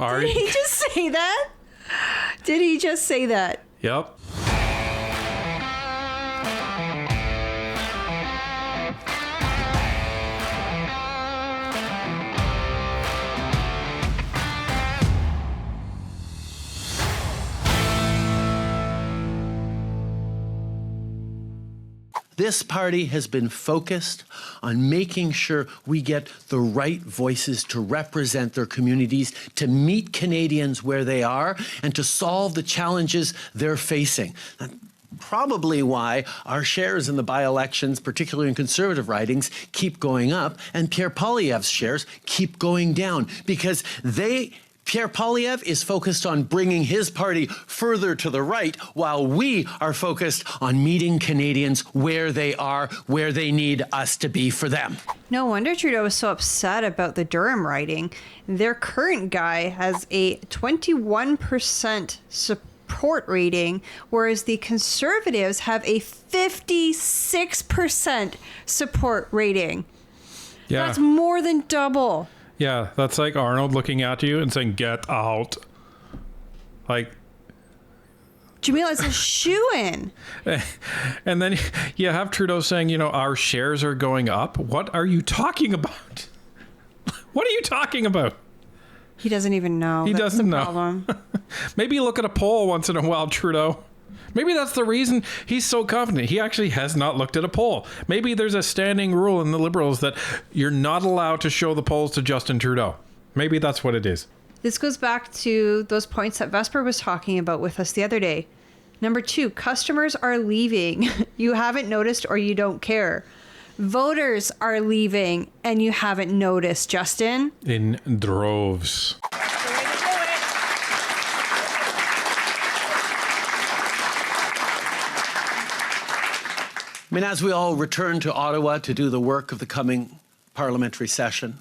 Did he just say that? Did he just say that? Yep. This party has been focused on making sure we get the right voices to represent their communities, to meet Canadians where they are, and to solve the challenges they're facing. Probably why our shares in the by-elections, particularly in Conservative ridings, keep going up, and Pierre Poilievre's shares keep going down, because Pierre Poilievre is focused on bringing his party further to the right, while we are focused on meeting Canadians where they are, where they need us to be for them. No wonder Trudeau was so upset about the Durham riding. Their current guy has a 21% support rating, whereas the Conservatives have a 56% support rating. Yeah. That's more than double. Yeah, that's like Arnold looking at you and saying, "Get out." Like, Jamila, it's a shoo-in. and then you have Trudeau saying, our shares are going up. What are you talking about? What are you talking about? He doesn't even know. He That's doesn't the know. problem. Maybe look at a poll once in a while, Trudeau. Maybe that's the reason he's so confident. He actually has not looked at a poll. Maybe there's a standing rule in the Liberals that you're not allowed to show the polls to Justin Trudeau. Maybe that's what it is. This goes back to those points that Vesper was talking about with us the other day. Number 2, customers are leaving. You haven't noticed or you don't care. Voters are leaving and you haven't noticed, Justin. In droves. I mean, as we all return to Ottawa to do the work of the coming parliamentary session,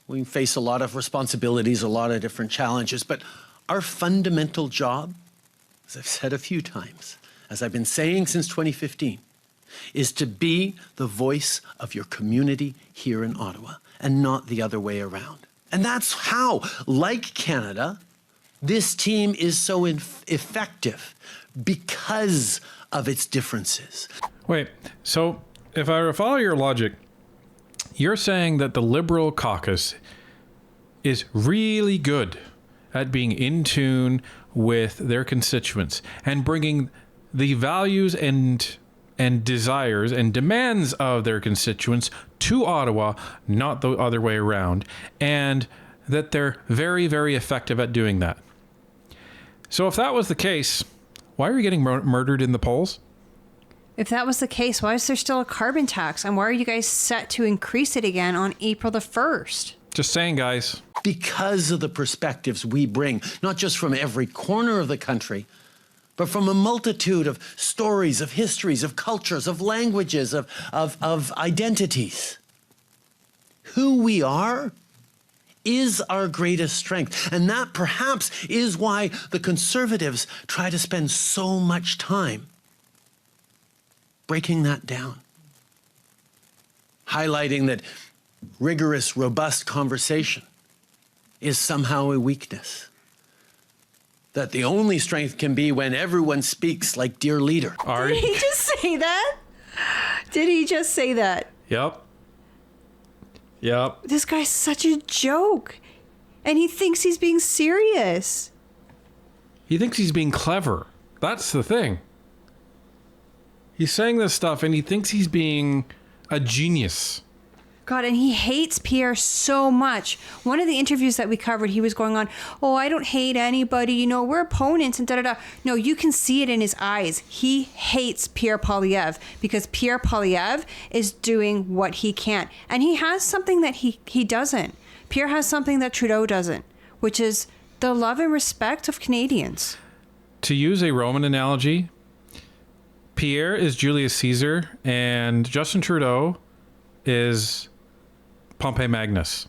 we face a lot of responsibilities, a lot of different challenges, but our fundamental job, as I've said a few times, as I've been saying since 2015, is to be the voice of your community here in Ottawa and not the other way around. And that's how, like Canada, this team is so effective because of its differences. Wait, so if I follow your logic, you're saying that the Liberal caucus is really good at being in tune with their constituents and bringing the values and desires and demands of their constituents to Ottawa, not the other way around, and that they're very, very effective at doing that. So if that was the case, why are you getting murdered in the polls? If that was the case, why is there still a carbon tax? And why are you guys set to increase it again on April the 1st? Just saying, guys. Because of the perspectives we bring, not just from every corner of the country, but from a multitude of stories, of histories, of cultures, of languages, of identities. Who we are is our greatest strength. And that perhaps is why the Conservatives try to spend so much time breaking that down, highlighting that rigorous, robust conversation is somehow a weakness, that the only strength can be when everyone speaks like dear leader. Did he just say that? Did he just say that? Yep. This guy's such a joke. And he thinks he's being serious. He thinks he's being clever. That's the thing. He's saying this stuff and he thinks he's being a genius. God, and he hates Pierre so much. One of the interviews that we covered, he was going on, "Oh, I don't hate anybody, we're opponents and da-da-da." No, you can see it in his eyes. He hates Pierre Poilievre because Pierre Poilievre is doing what he can. And he has something that he doesn't. Pierre has something that Trudeau doesn't, which is the love and respect of Canadians. To use a Roman analogy, Pierre is Julius Caesar and Justin Trudeau is Pompey Magnus.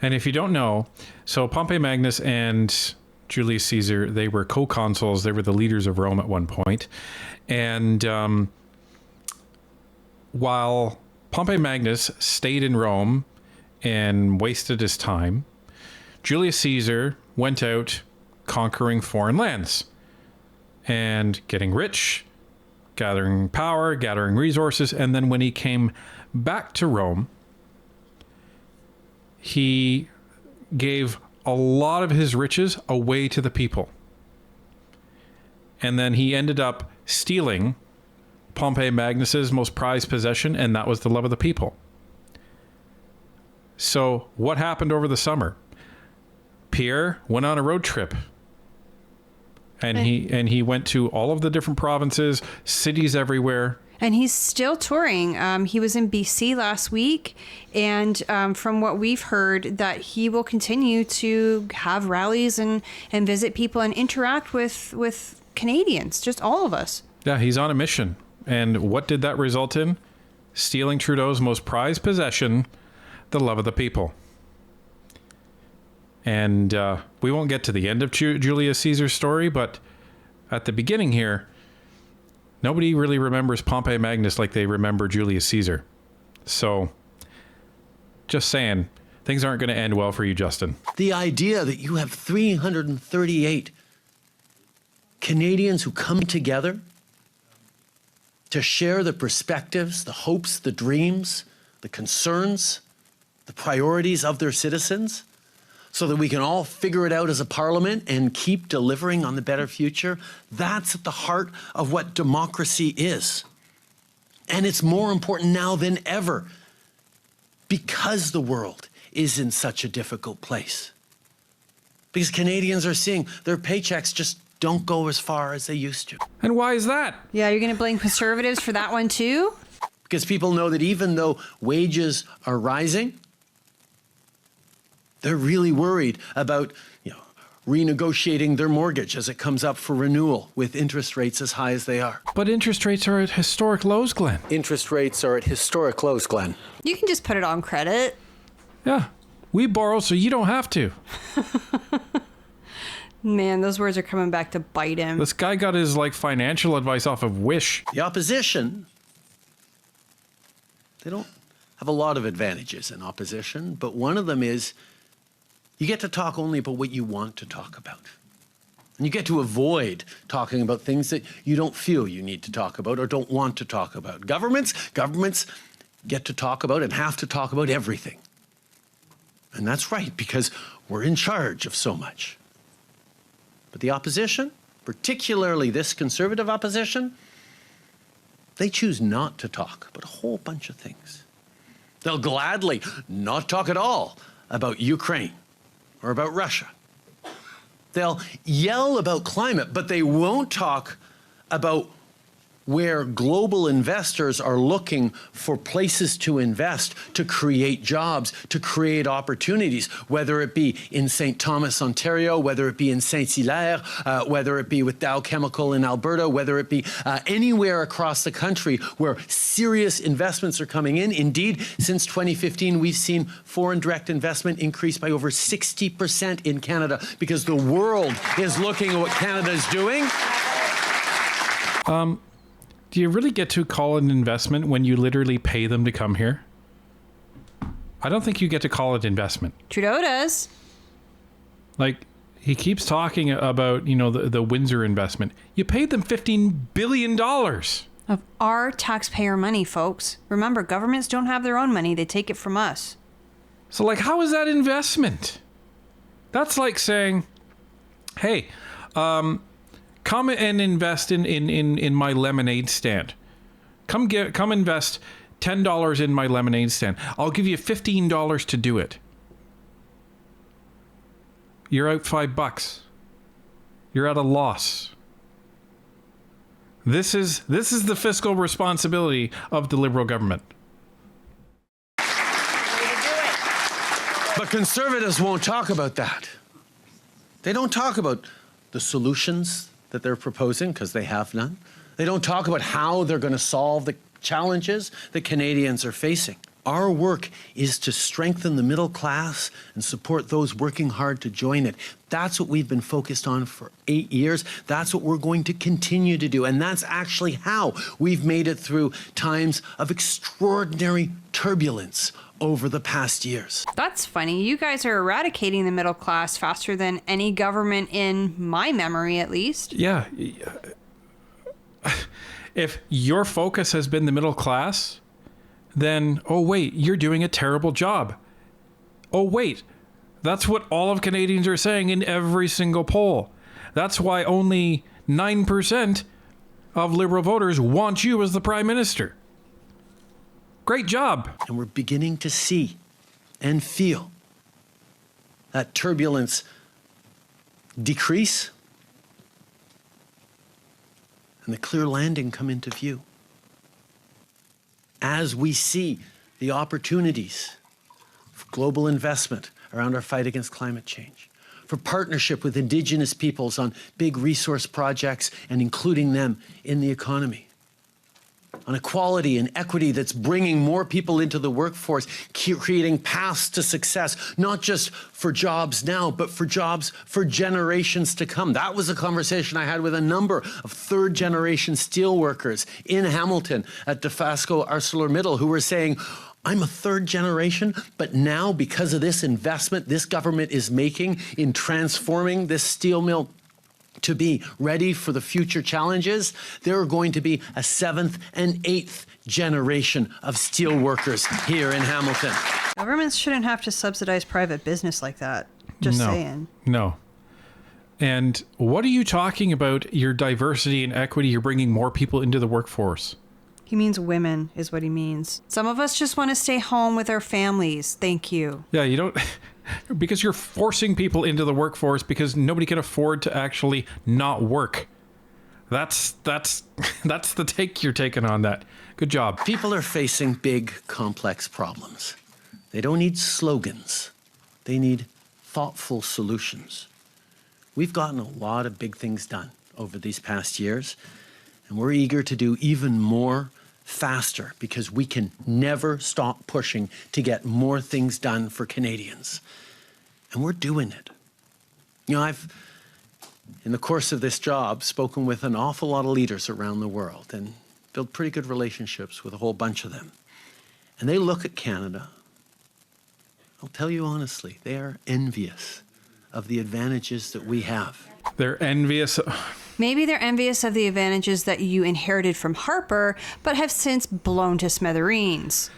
And if you don't know, so Pompey Magnus and Julius Caesar, they were co-consuls. They were the leaders of Rome at one point. And while Pompey Magnus stayed in Rome and wasted his time, Julius Caesar went out conquering foreign lands and getting rich, gathering power, gathering resources. And then when he came back to Rome, he gave a lot of his riches away to the people. And then he ended up stealing Pompey Magnus's most prized possession, and that was the love of the people. So what happened over the summer? Pierre went on a road trip. And he went to all of the different provinces, cities everywhere. And he's still touring. He was in BC last week, and from what we've heard, that he will continue to have rallies and visit people and interact with Canadians, just all of us. Yeah, he's on a mission. And what did that result in? Stealing Trudeau's most prized possession, the love of the people. And we won't get to the end of Julius Caesar's story, but at the beginning here, nobody really remembers Pompey Magnus like they remember Julius Caesar. So, just saying, things aren't going to end well for you, Justin. The idea that you have 338 Canadians who come together to share the perspectives, the hopes, the dreams, the concerns, the priorities of their citizens, so that we can all figure it out as a parliament and keep delivering on the better future. That's at the heart of what democracy is. And it's more important now than ever because the world is in such a difficult place. Because Canadians are seeing their paychecks just don't go as far as they used to. And why is that? Yeah, you're going to blame conservatives for that one too? Because people know that even though wages are rising, they're really worried about, renegotiating their mortgage as it comes up for renewal with interest rates as high as they are. But interest rates are at historic lows, Glenn. Interest rates are at historic lows, Glenn. You can just put it on credit. Yeah, we borrow so you don't have to. Man, those words are coming back to bite him. This guy got his financial advice off of Wish. The opposition, they don't have a lot of advantages in opposition, but one of them is you get to talk only about what you want to talk about. And you get to avoid talking about things that you don't feel you need to talk about or don't want to talk about. Governments get to talk about and have to talk about everything. And that's right, because we're in charge of so much. But the opposition, particularly this conservative opposition, they choose not to talk about a whole bunch of things. They'll gladly not talk at all about Ukraine or about Russia. They'll yell about climate, but they won't talk about where global investors are looking for places to invest, to create jobs, to create opportunities, whether it be in St. Thomas, Ontario, whether it be in Saint-Hilaire, whether it be with Dow Chemical in Alberta, whether it be anywhere across the country where serious investments are coming in. Indeed, since 2015, we've seen foreign direct investment increase by over 60% in Canada because the world is looking at what Canada is doing. Do you really get to call it an investment when you literally pay them to come here? I don't think you get to call it investment. Trudeau does. He keeps talking about, the Windsor investment. You paid them $15 billion. Of our taxpayer money, folks. Remember, governments don't have their own money. They take it from us. So, how is that investment? That's like saying, hey, come and invest in my lemonade stand. Come invest $10 in my lemonade stand. I'll give you $15 to do it. You're out $5. You're at a loss. This is the fiscal responsibility of the Liberal government. But conservatives won't talk about that. They don't talk about the solutions that they're proposing, because they have none. They don't talk about how they're going to solve the challenges that Canadians are facing. Our work is to strengthen the middle class and support those working hard to join it. That's what we've been focused on for 8 years. That's what we're going to continue to do. And that's actually how we've made it through times of extraordinary turbulence over the past years. That's funny. You guys are eradicating the middle class faster than any government in my memory, at least. Yeah. If your focus has been the middle class, then, oh, wait, you're doing a terrible job. Oh, wait, that's what all of Canadians are saying in every single poll. That's why only 9% of Liberal voters want you as the Prime Minister. Great job. And we're beginning to see and feel that turbulence decrease and the clear landing come into view. As we see the opportunities for global investment around our fight against climate change, for partnership with Indigenous peoples on big resource projects and including them in the economy, on equality and equity that's bringing more people into the workforce, creating paths to success, not just for jobs now, but for jobs for generations to come. That was a conversation I had with a number of third-generation steelworkers in Hamilton at Dofasco ArcelorMittal who were saying, I'm a third generation, but now because of this investment this government is making in transforming this steel mill to be ready for the future challenges, there are going to be a 7th and 8th generation of steel workers here in Hamilton. Governments shouldn't have to subsidize private business like that. Just saying. No. And what are you talking about? Your diversity and equity, you're bringing more people into the workforce. He means women is what he means. Some of us just want to stay home with our families. Thank you. Yeah, you don't... Because you're forcing people into the workforce because nobody can afford to actually not work. That's the take you're taking on that. Good job. People are facing big, complex problems. They don't need slogans. They need thoughtful solutions. We've gotten a lot of big things done over these past years, and we're eager to do even more faster because we can never stop pushing to get more things done for Canadians. And we're doing it. You know, I've, in the course of this job, spoken with an awful lot of leaders around the world and built pretty good relationships with a whole bunch of them. And they look at Canada, I'll tell you honestly, they are envious of the advantages that we have. They're envious. Maybe they're envious of the advantages that you inherited from Harper, but have since blown to smithereens.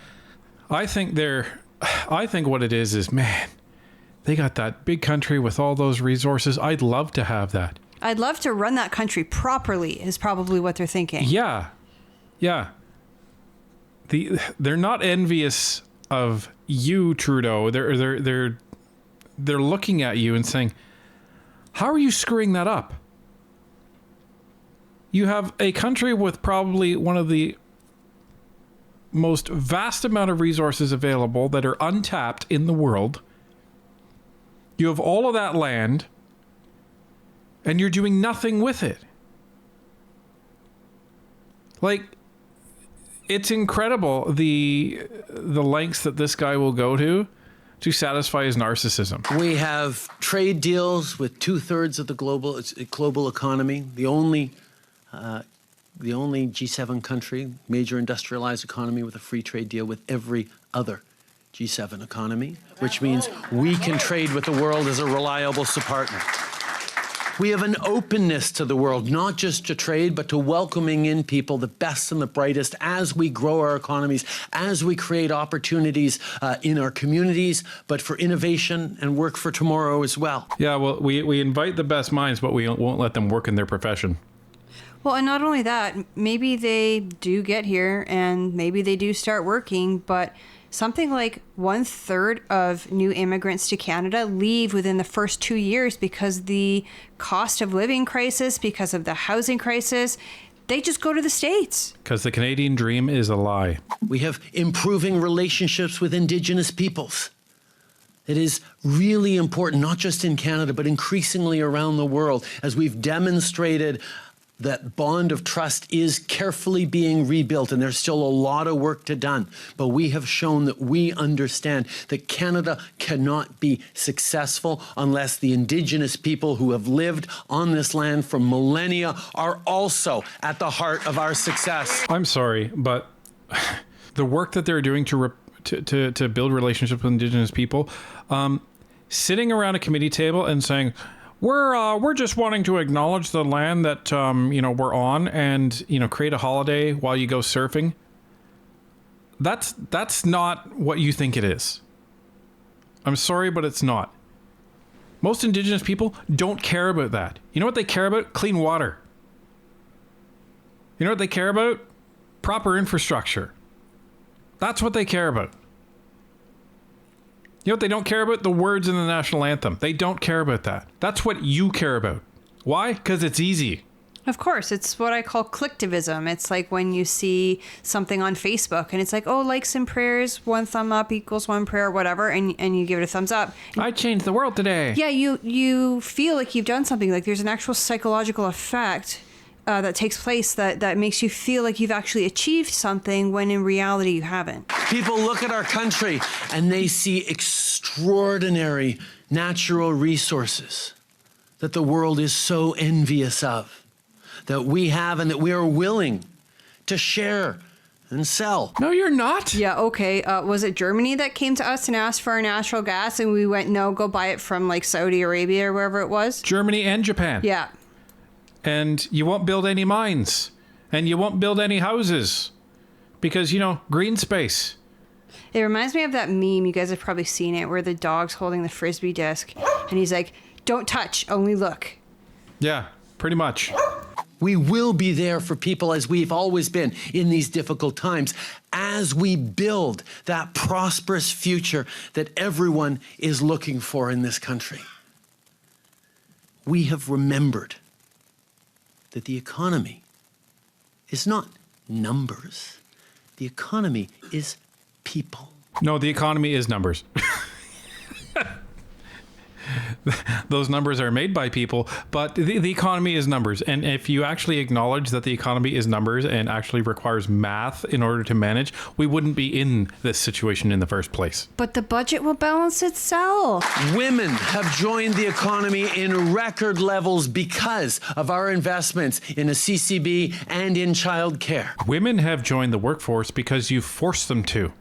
I think what it is, man, they got that big country with all those resources. I'd love to have that. I'd love to run that country properly is probably what they're thinking. Yeah. Yeah. They're not envious of you, Trudeau. They're looking at you and saying, how are you screwing that up? You have a country with probably one of the most vast amount of resources available that are untapped in the world. You have all of that land, and you're doing nothing with it. Like, it's incredible the lengths that this guy will go to satisfy his narcissism. We have trade deals with 2/3 of the global economy, the only G7 country, major industrialized economy with a free trade deal with every other G7 economy, which means we can trade with the world as a reliable partner. We have an openness to the world, not just to trade, but to welcoming in people, the best and the brightest, as we grow our economies, as we create opportunities in our communities, but for innovation and work for tomorrow as well. Yeah, well, we invite the best minds, but we won't let them work in their profession. Well, and not only that, maybe they do get here and maybe they do start working, but something like 1/3 of new immigrants to Canada leave within the first 2 years because the cost of living crisis, because of the housing crisis, they just go to the States. Because the Canadian dream is a lie. We have improving relationships with Indigenous peoples. It is really important, not just in Canada, but increasingly around the world, as we've demonstrated That bond of trust is carefully being rebuilt, and there's still a lot of work to done. But we have shown that we understand that Canada cannot be successful unless the Indigenous people who have lived on this land for millennia are also at the heart of our success. I'm sorry, but the work that they're doing to build relationships with Indigenous people, sitting around a committee table and saying, we're just wanting to acknowledge the land that we're on, and create a holiday while you go surfing. That's not what you think it is. I'm sorry, but it's not. Most Indigenous people don't care about that. You know what they care about? Clean water. You know what they care about? Proper infrastructure. That's what they care about. You know what they don't care about? The words in the national anthem. They don't care about that. That's what you care about. Why? Because it's easy. Of course, it's what I call clicktivism. It's like when you see something on Facebook and it's like, oh, likes and prayers, 1 thumb up equals 1 prayer, whatever, and you give it a thumbs up. I changed the world today. Yeah, you feel like you've done something. Like there's an actual psychological effect that takes place that makes you feel like you've actually achieved something when in reality you haven't. People look at our country and they see extraordinary natural resources that the world is so envious of, that we have and that we are willing to share and sell. No, you're not. Yeah, okay. Was it Germany that came to us and asked for our natural gas and we went, no, go buy it from like Saudi Arabia or wherever it was? Germany and Japan. Yeah. And you won't build any mines, and you won't build any houses because, green space. It reminds me of that meme. You guys have probably seen it where the dog's holding the Frisbee disc and he's like, don't touch, only look. Yeah, pretty much. We will be there for people as we've always been in these difficult times as we build that prosperous future that everyone is looking for in this country. We have remembered that the economy is not numbers. The economy is people. No, the economy is numbers. Those numbers are made by people, but the economy is numbers. And if you actually acknowledge that the economy is numbers and actually requires math in order to manage, we wouldn't be in this situation in the first place. But the budget will balance itself. Women have joined the economy in record levels because of our investments in a CCB and in childcare. Women have joined the workforce because you forced them to.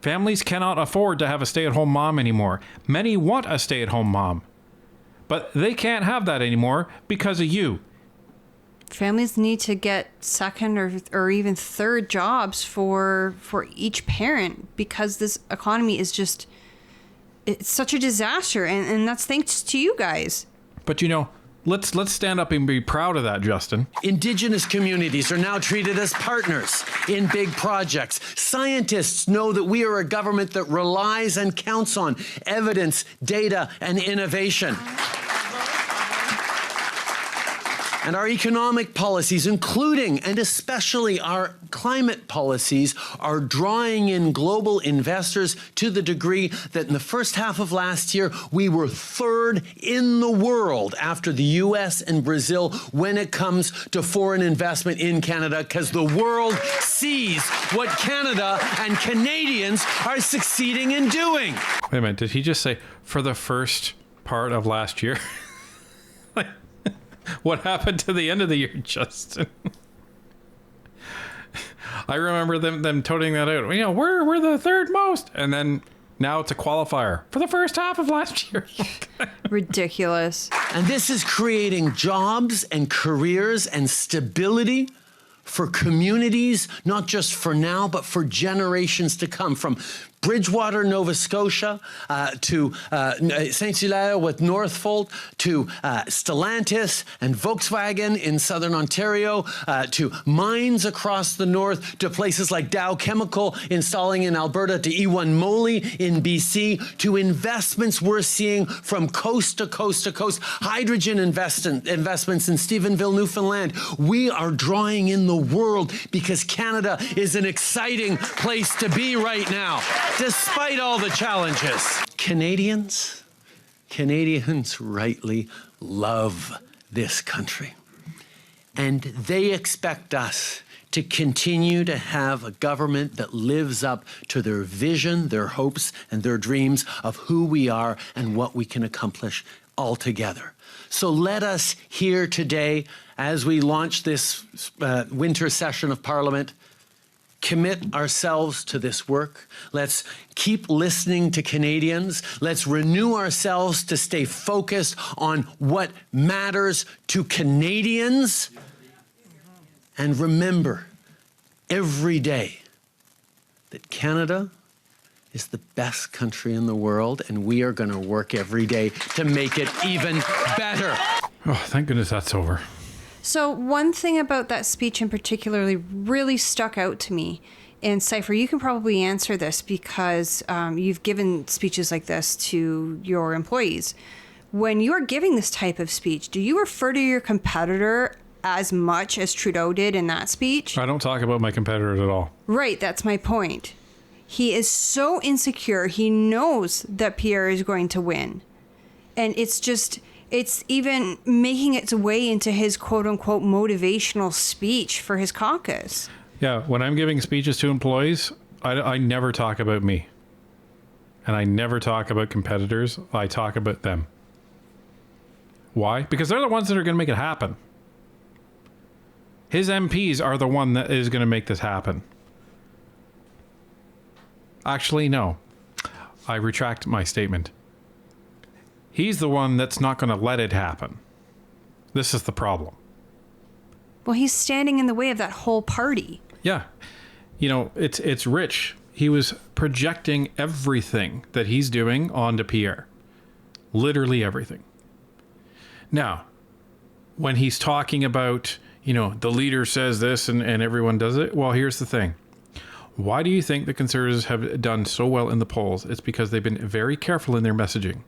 Families cannot afford to have a stay-at-home mom anymore. Many want a stay-at-home mom, but they can't have that anymore because of you. Families need to get second or even third jobs for each parent because this economy is just, it's such a disaster, and that's thanks to you guys. But let's stand up and be proud of that, Justin. Indigenous communities are now treated as partners in big projects. Scientists know that we are a government that relies and counts on evidence, data, and innovation. And our economic policies, including and especially our climate policies, are drawing in global investors to the degree that in the first half of last year, we were third in the world after the US and Brazil when it comes to foreign investment in Canada, because the world sees what Canada and Canadians are succeeding in doing. Wait a minute, did he just say for the first part of last year? What happened to the end of the year, Justin? I remember them toting that out. We're the third most. And then now it's a qualifier for the first half of last year. Ridiculous. And this is creating jobs and careers and stability for communities, not just for now, but for generations to come. From Bridgewater, Nova Scotia, to Saint-Hilaire with Northvolt, to Stellantis and Volkswagen in southern Ontario, to mines across the north, to places like Dow Chemical installing in Alberta, to E1 Moly in BC, to investments we're seeing from coast to coast to coast, hydrogen investments in Stephenville, Newfoundland. We are drawing in the world because Canada is an exciting place to be right now, despite all the challenges. Canadians rightly love this country. And they expect us to continue to have a government that lives up to their vision, their hopes, and their dreams of who we are and what we can accomplish all together. So let us here today, as we launch this winter session of Parliament, commit ourselves to this work. Let's keep listening to Canadians. Let's renew ourselves to stay focused on what matters to Canadians. And remember every day that Canada is the best country in the world, and we are going to work every day to make it even better. Oh, thank goodness that's over. So one thing about that speech in particularly really stuck out to me. And Cypher, you can probably answer this because you've given speeches like this to your employees. When you are giving this type of speech, do you refer to your competitor as much as Trudeau did in that speech? I don't talk about my competitors at all. Right, that's my point. He is so insecure. He knows that Pierre is going to win. And it's even making its way into his quote-unquote motivational speech for his caucus. Yeah, when I'm giving speeches to employees, I never talk about me. And I never talk about competitors. I talk about them. Why? Because they're the ones that are going to make it happen. His MPs are the one that is going to make this happen. Actually, no. I retract my statement. He's the one that's not going to let it happen. This is the problem. Well, he's standing in the way of that whole party. Yeah. You know, it's Rich. He was projecting everything that he's doing onto Pierre. Literally everything. Now, when he's talking about, you know, the leader says this and everyone does it, well, here's the thing. Why do you think the Conservatives have done so well in the polls? It's because they've been very careful in their messaging.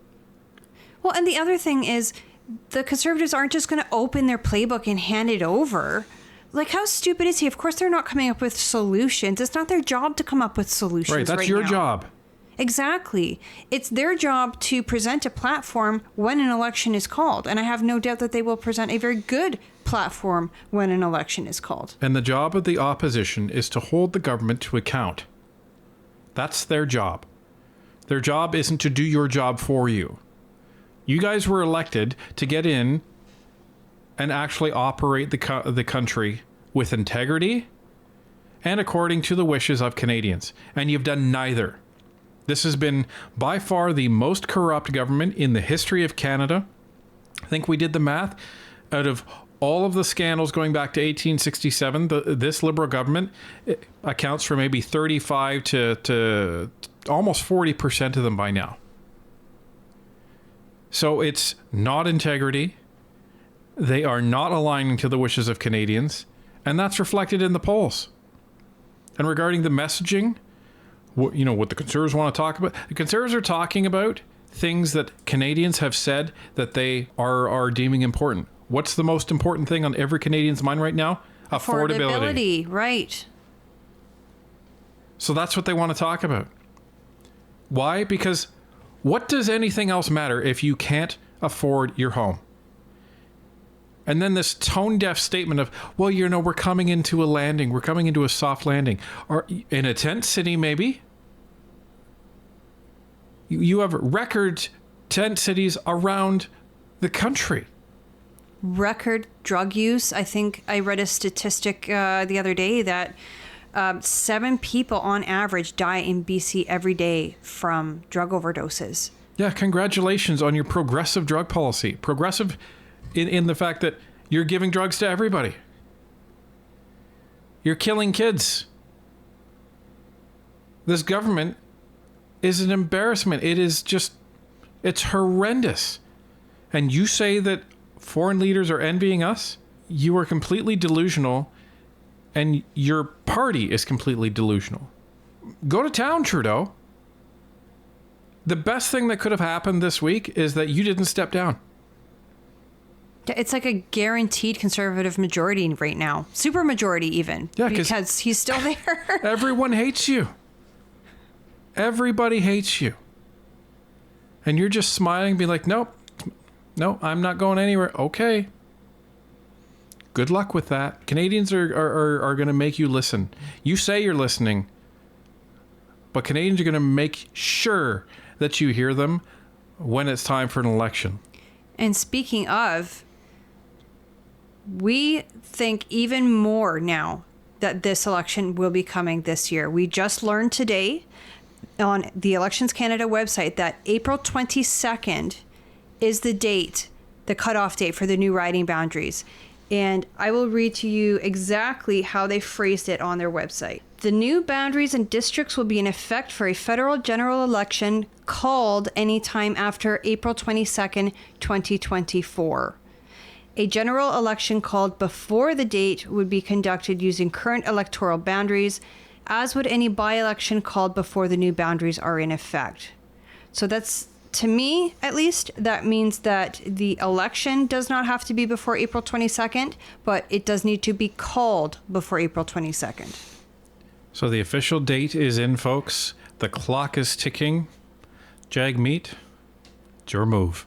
Well, and the other thing is the Conservatives aren't just going to open their playbook and hand it over. Like, how stupid is he? Of course, they're not coming up with solutions. It's not their job to come up with solutions right, that's right your now. job. Exactly. It's their job to present a platform when an election is called. And I have no doubt that they will present a very good platform when an election is called. And the job of the opposition is to hold the government to account. That's their job. Their job isn't to do your job for you. You guys were elected to get in and actually operate the country with integrity and according to the wishes of Canadians. And you've done neither. This has been by far the most corrupt government in the history of Canada. I think we did the math. Out of all of the scandals going back to 1867, this Liberal government accounts for maybe 35 to almost 40% of them by now. So it's not integrity. They are not aligning to the wishes of Canadians. And that's reflected in the polls. And regarding the messaging, what the Conservatives want to talk about, the Conservatives are talking about things that Canadians have said that they are deeming important. What's the most important thing on every Canadian's mind right now? Affordability. Right. So that's what they want to talk about. Why? Because what does anything else matter if you can't afford your home? And then this tone-deaf statement of, well, we're coming into a landing. We're coming into a soft landing. Or in a tent city, maybe. You have record tent cities around the country. Record drug use. I think I read a statistic the other day that 7 people on average die in BC every day from drug overdoses. Yeah, congratulations on your progressive drug policy. Progressive in the fact that you're giving drugs to everybody. You're killing kids. This government is an embarrassment. It's horrendous. And you say that foreign leaders are envying us? You are completely delusional, and your party is completely delusional. Go to town, Trudeau. The best thing that could have happened this week is that you didn't step down. It's like a guaranteed Conservative majority right now. Super majority even. Yeah, because he's still there. Everyone hates you. Everybody hates you. And you're just smiling, being like, nope, I'm not going anywhere. Okay. Good luck with that. Canadians are going to make you listen. You say you're listening, but Canadians are going to make sure that you hear them when it's time for an election. And speaking of, we think even more now that this election will be coming this year. We just learned today on the Elections Canada website that April 22nd is the date, the cutoff date for the new riding boundaries. And I will read to you exactly how they phrased it on their website. The new boundaries and districts will be in effect for a federal general election called anytime after April 22nd, 2024. A general election called before the date would be conducted using current electoral boundaries, as would any by-election called before the new boundaries are in effect. So that's, to me, at least, that means that the election does not have to be before April 22nd, but it does need to be called before April 22nd. So the official date is in, folks. The clock is ticking. Jagmeet, it's your move.